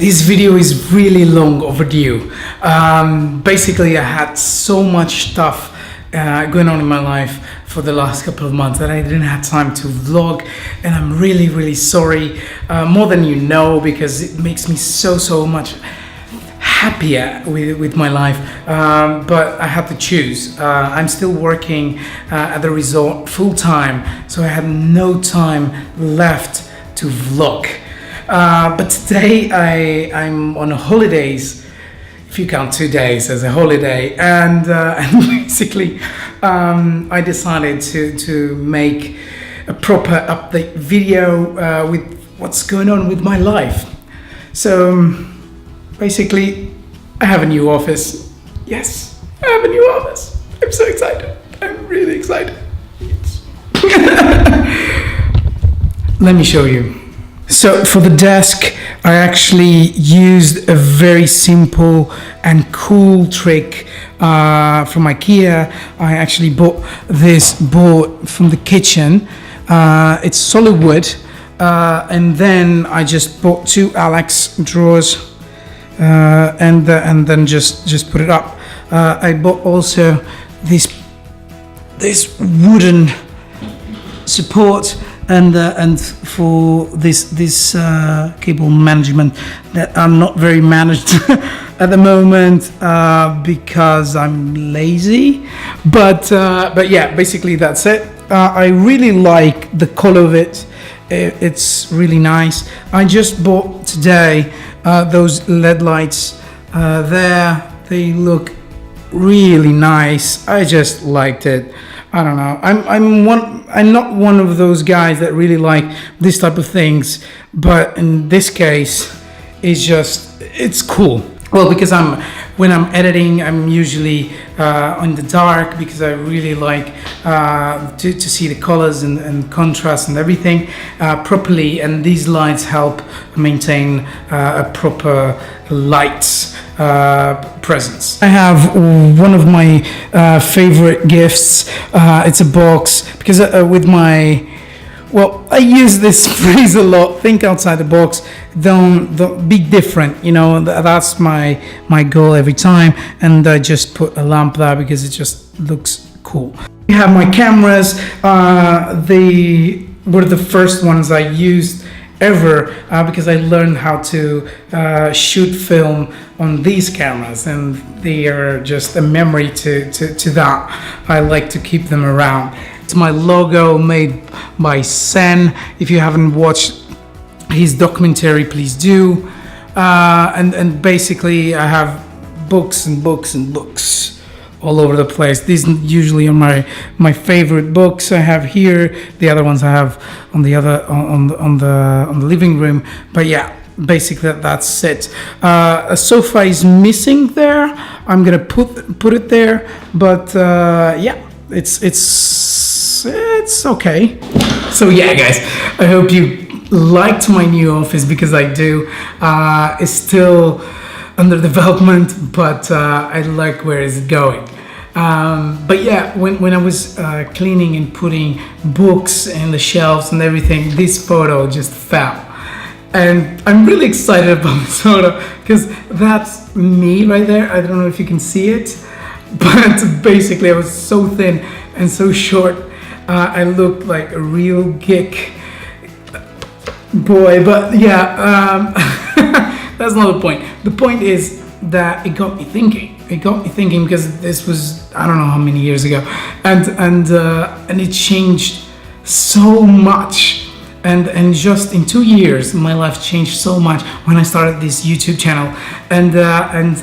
This video is really long overdue. Basically, I had so much stuff going on in my life for the last couple of months that I didn't have time to vlog, and I'm really sorry, more than you know, because it makes me so much happier with my life, but I had to choose. I'm still working at the resort full-time, so I had no time left to vlog. But today I'm on holidays, if you count 2 days as a holiday, and basically I decided to make a proper update video with what's going on with my life. So basically, I have a new office. Yes, I have a new office. I'm so excited. I'm really excited. Yes. Let me show you. So for the desk, I actually used a very simple and cool trick from Ikea. I actually bought this board from the kitchen. It's solid wood, and then I just bought 2 Alex drawers, and then just put it up. I bought also this wooden support, and for this cable management that I'm not very managed at the moment because I'm lazy, but yeah, basically that's it. I really like the color of it. It's really nice. I just bought today those LED lights there. They look really nice. I just liked it. I don't know. I'm not one of those guys that really like this type of things, but in this case, it's cool. Well, because when I'm editing, I'm usually in the dark, because I really like to see the colors and contrast and everything properly, and these lights help maintain a proper light presence. I have one of my favorite gifts. It's a box, because with my, well, I use this phrase a lot: think outside the box, don't be different, you know. That's my goal every time, and I just put a lamp there because it just looks cool. I have my cameras. They were the first ones I used ever, because I learned how to shoot film on these cameras, and they are just a memory to that. I like to keep them around. It's my logo made by Sen. If you haven't watched his documentary, please do. And basically, I have books and books all over the place. These usually are my favorite books I have here. The other ones I have on the living room. But yeah, basically that's it. A sofa is missing there. I'm gonna put it there. But yeah, it's okay. So yeah, guys, I hope you liked my new office, because I do. It's still under development, but I like where it's going. But yeah, when I was cleaning and putting books in the shelves and everything, this photo just fell. And I'm really excited about this photo, because that's me right there. I don't know if you can see it, but basically I was so thin and so short. I looked like a real geek boy, but yeah, that's not the point. The point is that it got me thinking. Because this was, I don't know how many years ago, and it changed so much. And just in 2 years, my life changed so much when I started this YouTube channel, and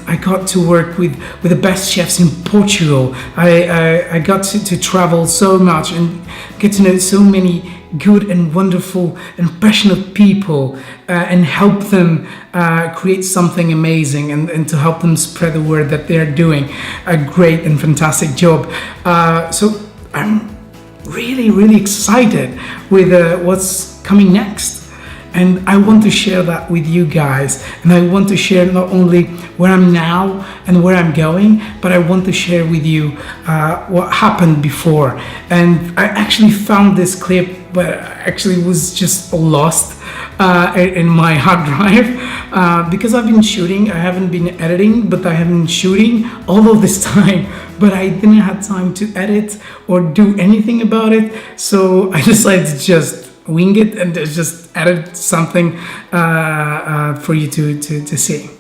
I got to work with the best chefs in Portugal. I got to travel so much and get to know so many good and wonderful and passionate people, and help them create something amazing, and to help them spread the word that they're doing a great and fantastic job. So I'm really excited with what's coming next. and I want to share that with you guys. And I want to share not only where I'm now and where I'm going, but I want to share with you what happened before. And I actually found this clip, but actually was just lost in my hard drive because I've been shooting. I haven't been editing, but I have been shooting all of this time, but I didn't have time to edit or do anything about it. So I decided to just wing it and just edit something for you to see.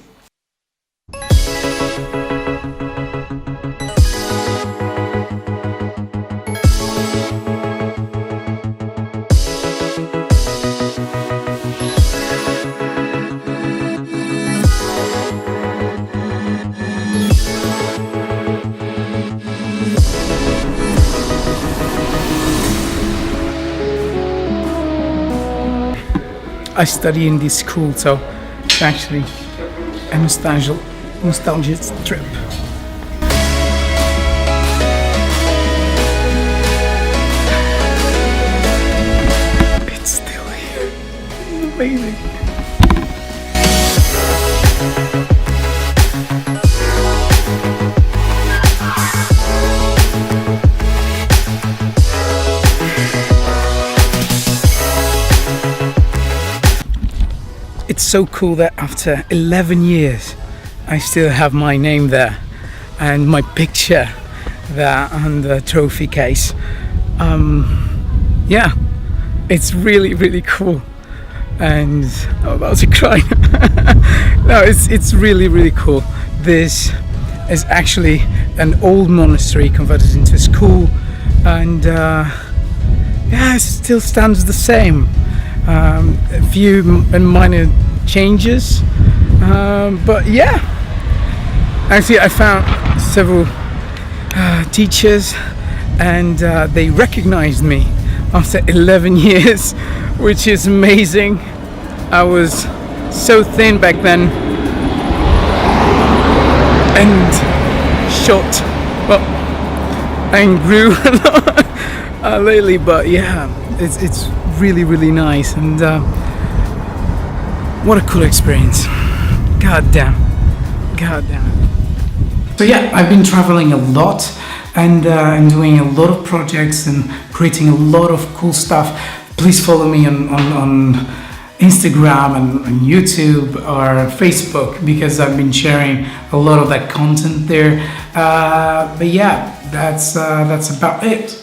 I study in this school, so it's actually a nostalgia trip. It's still here. It's amazing. It's so cool that after 11 years I still have my name there and my picture there on the trophy case. Yeah, it's really cool, and I'm about to cry. No, it's really cool. This is actually an old monastery converted into a school, and yeah, it still stands the same. A few minor changes, but yeah, actually I found several teachers, and they recognized me after 11 years, which is amazing. I was so thin back then and short, well, and grew a lot lately, but yeah, it's really nice, and what a cool experience. God damn. So yeah, I've been traveling a lot and doing a lot of projects and creating a lot of cool stuff. Please follow me on Instagram and YouTube or Facebook, because I've been sharing a lot of that content there. But yeah, that's about it.